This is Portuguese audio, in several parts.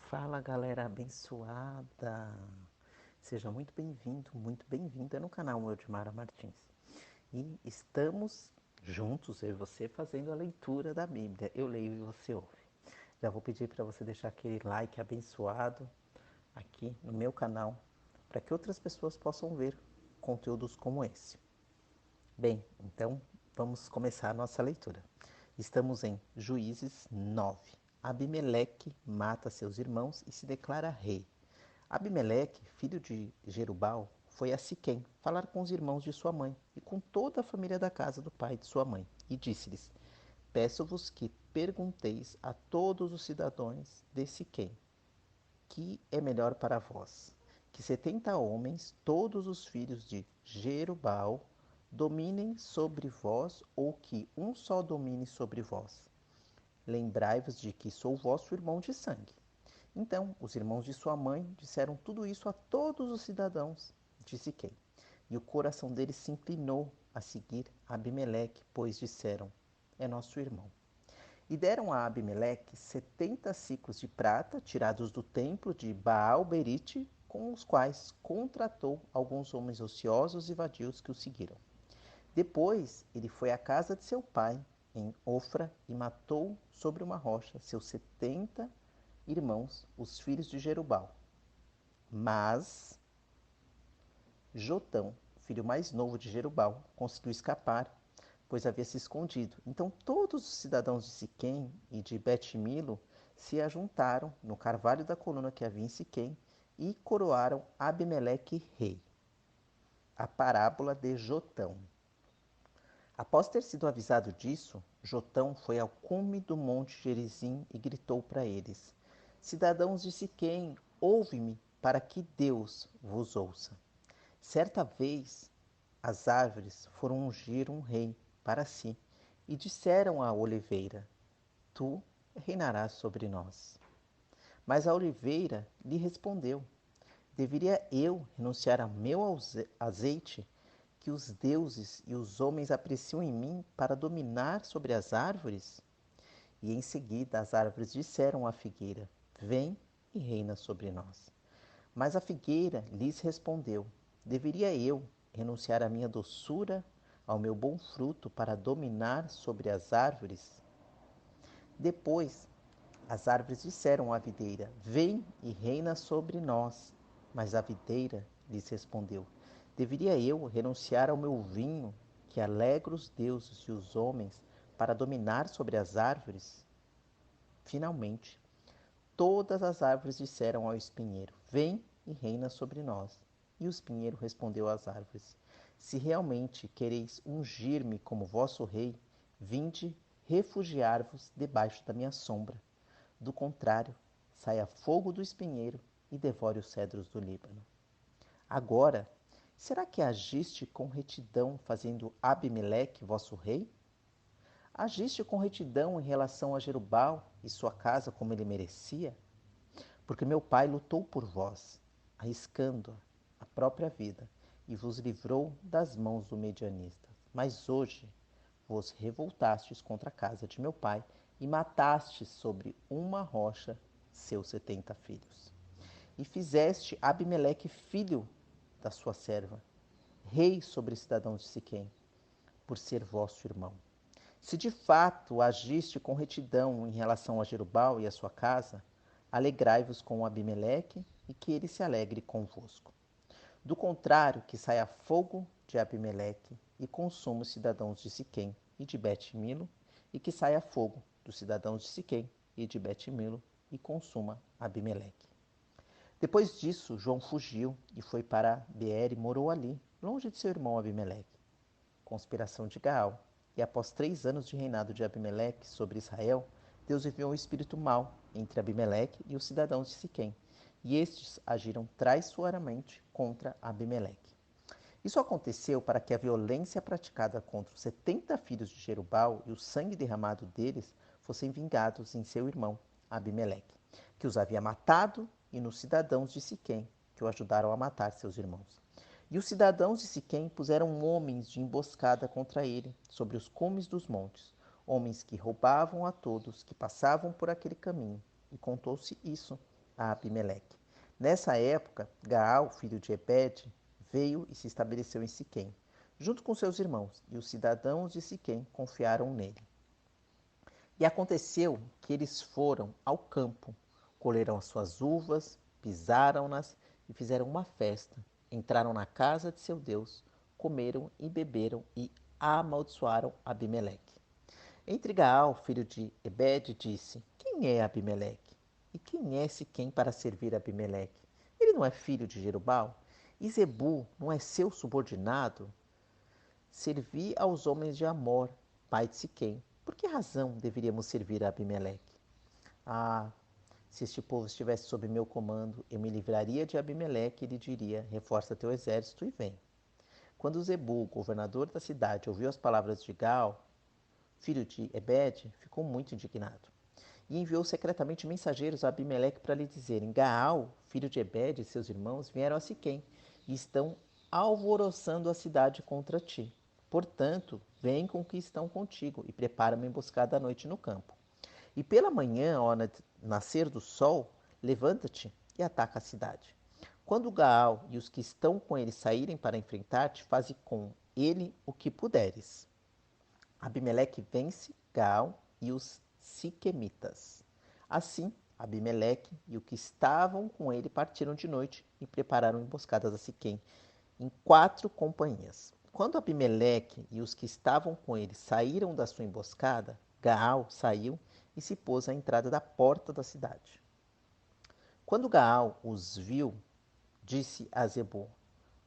Fala, galera abençoada! Seja muito bem-vinda no canal Eudimara Martins. E estamos juntos, eu e você, fazendo a leitura da Bíblia. Eu leio e você ouve. Já vou pedir para você deixar aquele like abençoado aqui no meu canal, para que outras pessoas possam ver conteúdos como esse. Bem, então vamos começar a nossa leitura. Estamos em Juízes 9. Abimeleque mata seus irmãos e se declara rei. Abimeleque, filho de Jerubal, foi a Siquém falar com os irmãos de sua mãe e com toda a família da casa do pai de sua mãe, e disse-lhes: Peço-vos que pergunteis a todos os cidadãos de Siquém, que é melhor para vós, que 70 homens, todos os filhos de Jerubal, dominem sobre vós, ou que um só domine sobre vós. Lembrai-vos de que sou vosso irmão de sangue. Então os irmãos de sua mãe disseram tudo isso a todos os cidadãos de Siquém. E o coração deles se inclinou a seguir Abimeleque, pois disseram: É nosso irmão. E deram a Abimeleque 70 ciclos de prata, tirados do templo de Baal-Berite, com os quais contratou alguns homens ociosos e vadios que o seguiram. Depois ele foi à casa de seu pai, em Ofra, e matou sobre uma rocha seus 70 irmãos, os filhos de Jerubal. Mas Jotão, filho mais novo de Jerubal, conseguiu escapar, pois havia se escondido. Então todos os cidadãos de Siquém e de Bet-Milo se ajuntaram no carvalho da coluna que havia em Siquém e coroaram Abimeleque rei. A parábola de Jotão. Após ter sido avisado disso, Jotão foi ao cume do monte Gerizim e gritou para eles: Cidadãos de Siquém, ouve-me para que Deus vos ouça. Certa vez, as árvores foram ungir um rei para si e disseram à oliveira: Tu reinarás sobre nós. Mas a oliveira lhe respondeu: Deveria eu renunciar ao meu azeite, que os deuses e os homens apreciam em mim, para dominar sobre as árvores? E em seguida as árvores disseram à figueira: Vem e reina sobre nós. Mas a figueira lhes respondeu: Deveria eu renunciar à minha doçura, ao meu bom fruto, para dominar sobre as árvores? Depois as árvores disseram à videira: Vem e reina sobre nós. Mas a videira lhes respondeu: Deveria eu renunciar ao meu vinho, que alegra os deuses e os homens, para dominar sobre as árvores? Finalmente, todas as árvores disseram ao espinheiro: Vem e reina sobre nós. E o espinheiro respondeu às árvores: Se realmente quereis ungir-me como vosso rei, vinde refugiar-vos debaixo da minha sombra. Do contrário, saia fogo do espinheiro e devore os cedros do Líbano. Agora, será que agiste com retidão fazendo Abimeleque vosso rei? Agiste com retidão em relação a Jerubal e sua casa como ele merecia? Porque meu pai lutou por vós, arriscando a própria vida, e vos livrou das mãos do medianista. Mas hoje vos revoltastes contra a casa de meu pai e matastes sobre uma rocha seus 70 filhos. E fizeste Abimeleque filho da sua serva, rei sobre os cidadãos de Siquém, por ser vosso irmão. Se de fato agiste com retidão em relação a Jerubal e a sua casa, alegrai-vos com Abimeleque e que ele se alegre convosco. Do contrário, que saia fogo de Abimeleque e consuma os cidadãos de Siquém e de Bet-Milo, e que saia fogo dos cidadãos de Siquém e de Bet-Milo e consuma Abimeleque. Depois disso, João fugiu e foi para Beer e morou ali, longe de seu irmão Abimeleque. Conspiração de Gaal. E após 3 anos de reinado de Abimeleque sobre Israel, Deus enviou um espírito mau entre Abimeleque e os cidadãos de Siquém, e estes agiram traiçoeiramente contra Abimeleque. Isso aconteceu para que a violência praticada contra os 70 filhos de Jerubal e o sangue derramado deles fossem vingados em seu irmão Abimeleque, que os havia matado, e nos cidadãos de Siquém, que o ajudaram a matar seus irmãos. E os cidadãos de Siquém puseram homens de emboscada contra ele, sobre os cumes dos montes, homens que roubavam a todos que passavam por aquele caminho. E contou-se isso a Abimeleque. Nessa época, Gaal, filho de Ebed, veio e se estabeleceu em Siquém, junto com seus irmãos, e os cidadãos de Siquém confiaram nele. E aconteceu que eles foram ao campo, colheram as suas uvas, pisaram-nas e fizeram uma festa. Entraram na casa de seu Deus, comeram e beberam e amaldiçoaram Abimeleque. Entre Gaal, filho de Ebed, disse: Quem é Abimeleque? E quem é Siquém para servir Abimeleque? Ele não é filho de Jerubal? E Zebu não é seu subordinado? Servi aos homens de Amor, pai de Siquém. Por que razão deveríamos servir a Abimeleque? Ah, se este povo estivesse sob meu comando, eu me livraria de Abimeleque e lhe diria: reforça teu exército e vem. Quando Zebu, governador da cidade, ouviu as palavras de Gaal, filho de Ebed, ficou muito indignado. E enviou secretamente mensageiros a Abimeleque para lhe dizerem: Gaal, filho de Ebed, e seus irmãos vieram a Siquém e estão alvoroçando a cidade contra ti. Portanto, vem com o que estão contigo e prepara uma emboscada à noite no campo. E pela manhã, ao nascer do sol, levanta-te e ataca a cidade. Quando Gaal e os que estão com ele saírem para enfrentar-te, faze com ele o que puderes. Abimeleque vence Gaal e os siquemitas. Assim, Abimeleque e os que estavam com ele partiram de noite e prepararam emboscadas a Siquém em 4 companhias. Quando Abimeleque e os que estavam com ele saíram da sua emboscada, Gaal saiu e se pôs à entrada da porta da cidade. Quando Gaal os viu, disse a Zebu: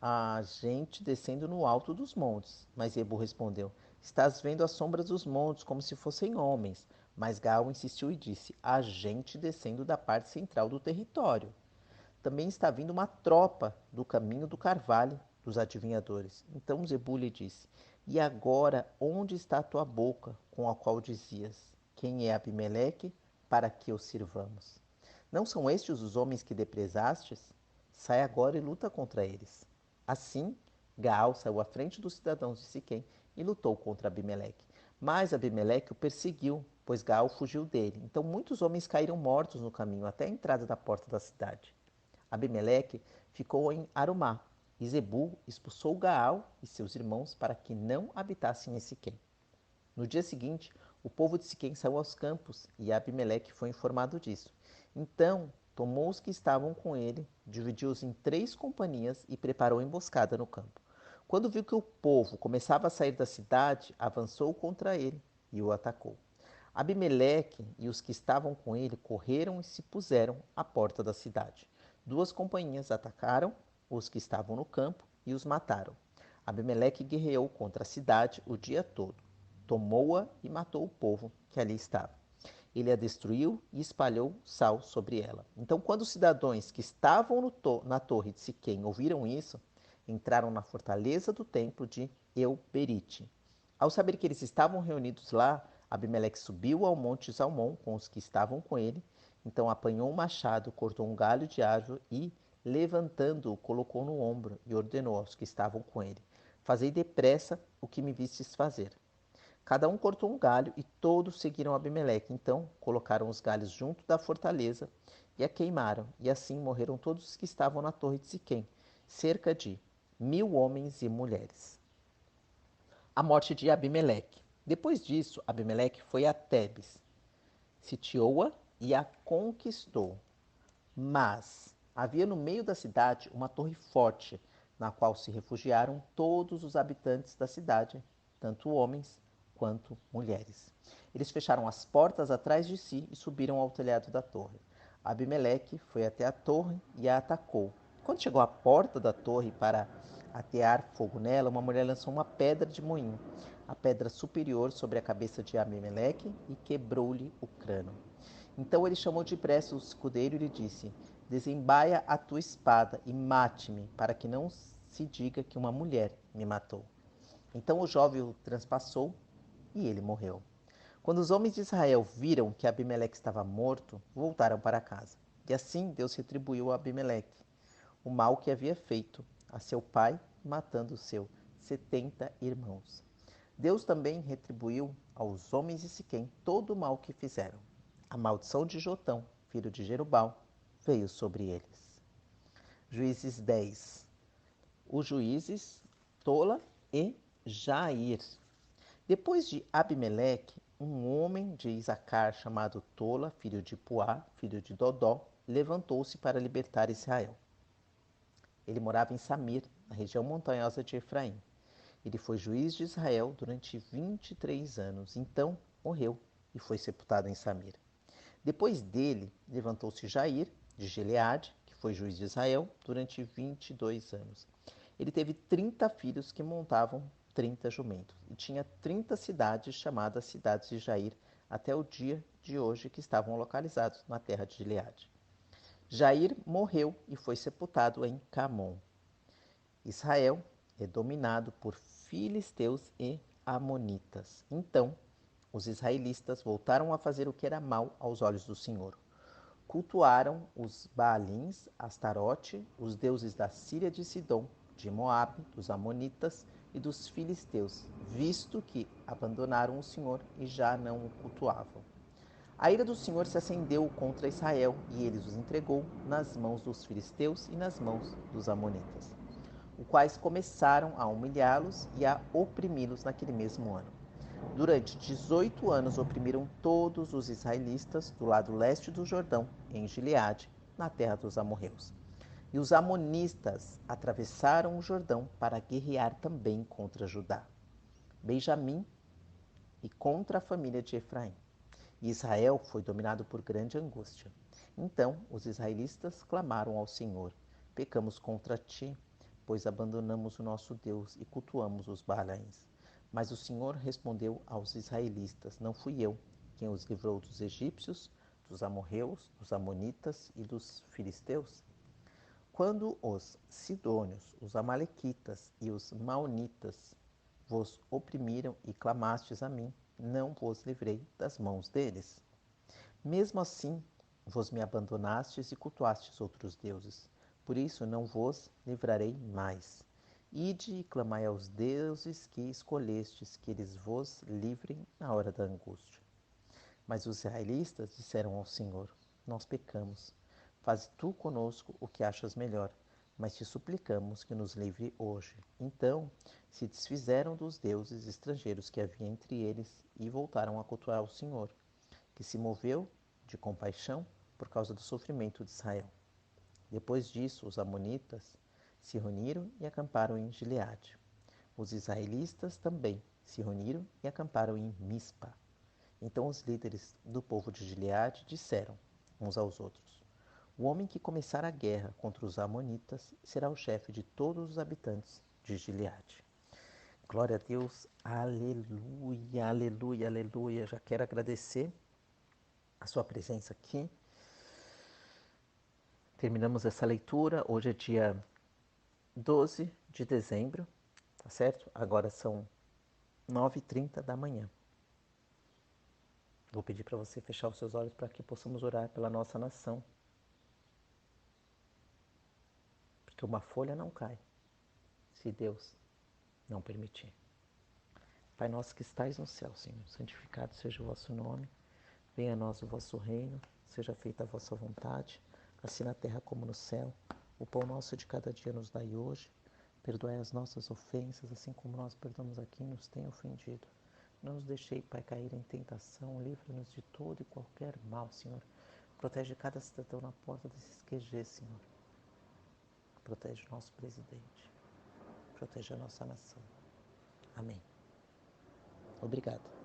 Há gente descendo no alto dos montes. Mas Zebu respondeu: Estás vendo as sombras dos montes como se fossem homens. Mas Gaal insistiu e disse: Há gente descendo da parte central do território. Também está vindo uma tropa do caminho do carvalho dos adivinhadores. Então Zebu lhe disse: E agora onde está a tua boca, com a qual dizias: Quem é Abimeleque, para que o sirvamos? Não são estes os homens que deprezastes? Sai agora e luta contra eles. Assim, Gaal saiu à frente dos cidadãos de Siquém e lutou contra Abimeleque. Mas Abimeleque o perseguiu, pois Gaal fugiu dele. Então muitos homens caíram mortos no caminho até a entrada da porta da cidade. Abimeleque ficou em Arumá, e Zebu expulsou Gaal e seus irmãos para que não habitassem em Siquém. No dia seguinte, o povo de Siquém saiu aos campos, e Abimeleque foi informado disso. Então, tomou os que estavam com ele, dividiu-os em 3 companhias e preparou emboscada no campo. Quando viu que o povo começava a sair da cidade, avançou contra ele e o atacou. Abimeleque e os que estavam com ele correram e se puseram à porta da cidade. 2 companhias atacaram os que estavam no campo e os mataram. Abimeleque guerreou contra a cidade o dia todo. Tomou-a e matou o povo que ali estava. Ele a destruiu e espalhou sal sobre ela. Então, quando os cidadãos que estavam na torre de Siquém ouviram isso, entraram na fortaleza do templo de Euberite. Ao saber que eles estavam reunidos lá, Abimeleque subiu ao monte Zalmon com os que estavam com ele. Então apanhou um machado, cortou um galho de árvore e, levantando-o, colocou no ombro e ordenou aos que estavam com ele: Fazei depressa o que me vistes fazer. Cada um cortou um galho e todos seguiram Abimeleque. Então colocaram os galhos junto da fortaleza e a queimaram. E assim morreram todos os que estavam na torre de Siquém, cerca de 1000 homens e mulheres. A morte de Abimeleque. Depois disso, Abimeleque foi a Tebes, sitiou-a e a conquistou. Mas havia no meio da cidade uma torre forte, na qual se refugiaram todos os habitantes da cidade, tanto homens quanto mulheres. Eles fecharam as portas atrás de si e subiram ao telhado da torre. Abimeleque foi até a torre e a atacou. Quando chegou à porta da torre para atear fogo nela, uma mulher lançou uma pedra de moinho, a pedra superior sobre a cabeça de Abimeleque, e quebrou-lhe o crânio. Então ele chamou depressa o escudeiro e lhe disse: Desembaia a tua espada e mate-me, para que não se diga que uma mulher me matou. Então o jovem o transpassou e ele morreu. Quando os homens de Israel viram que Abimeleque estava morto, voltaram para casa. E assim Deus retribuiu a Abimeleque o mal que havia feito a seu pai, matando seus 70 irmãos. Deus também retribuiu aos homens de Siquém todo o mal que fizeram. A maldição de Jotão, filho de Jerubal, veio sobre eles. Juízes 10. Os juízes Tola e Jair. Depois de Abimeleque, um homem de Isacar chamado Tola, filho de Puá, filho de Dodó, levantou-se para libertar Israel. Ele morava em Samir, na região montanhosa de Efraim. Ele foi juiz de Israel durante 23 anos. Então morreu e foi sepultado em Samir. Depois dele, levantou-se Jair, de Gileade, que foi juiz de Israel durante 22 anos. Ele teve 30 filhos que montavam 30 jumentos. E tinha 30 cidades chamadas cidades de Jair, até o dia de hoje, que estavam localizados na terra de Gileade. Jair morreu e foi sepultado em Camon. Israel é dominado por filisteus e amonitas. Então, os israelitas voltaram a fazer o que era mal aos olhos do Senhor. Cultuaram os Baalins, Astarote, os deuses da Síria de Sidom, de Moabe, dos amonitas e dos filisteus, visto que abandonaram o Senhor e já não o cultuavam. A ira do Senhor se acendeu contra Israel e ele os entregou nas mãos dos filisteus e nas mãos dos amonitas, os quais começaram a humilhá-los e a oprimi-los naquele mesmo ano. Durante 18 anos oprimiram todos os israelitas do lado leste do Jordão, em Gileade, na terra dos amorreus. E os amonistas atravessaram o Jordão para guerrear também contra Judá, Benjamim e contra a família de Efraim. E Israel foi dominado por grande angústia. Então os israelitas clamaram ao Senhor: Pecamos contra ti, pois abandonamos o nosso Deus e cultuamos os Baalaíns. Mas o Senhor respondeu aos israelitas: Não fui eu quem os livrou dos egípcios, dos amorreus, dos amonitas e dos filisteus? Quando os sidônios, os amalequitas e os maonitas vos oprimiram e clamastes a mim, não vos livrei das mãos deles. Mesmo assim, vos me abandonastes e cultuastes outros deuses. Por isso não vos livrarei mais. Ide e clamai aos deuses que escolhestes, que eles vos livrem na hora da angústia. Mas os israelitas disseram ao Senhor: Nós pecamos. Faze tu conosco o que achas melhor, mas te suplicamos que nos livre hoje. Então se desfizeram dos deuses estrangeiros que havia entre eles e voltaram a cultuar o Senhor, que se moveu de compaixão por causa do sofrimento de Israel. Depois disso, os amonitas se reuniram e acamparam em Gileade. Os israelitas também se reuniram e acamparam em Mispa. Então os líderes do povo de Gileade disseram uns aos outros: O homem que começar a guerra contra os amonitas será o chefe de todos os habitantes de Gileade. Glória a Deus, aleluia, aleluia, aleluia. Já quero agradecer a sua presença aqui. Terminamos essa leitura. Hoje é dia 12 de dezembro, tá certo? Agora são 9h30 da manhã. Vou pedir para você fechar os seus olhos para que possamos orar pela nossa nação. Porque uma folha não cai, se Deus não permitir. Pai nosso que estais no céu, Senhor, santificado seja o vosso nome. Venha a nós o vosso reino, seja feita a vossa vontade, assim na terra como no céu. O pão nosso de cada dia nos dai hoje. Perdoai as nossas ofensas, assim como nós perdoamos a quem nos tem ofendido. Não nos deixei, Pai, cair em tentação. Livra-nos de todo e qualquer mal, Senhor. Protege cada cidadão na porta desses QGs, Senhor. Protege o nosso presidente. Protege a nossa nação. Amém. Obrigado.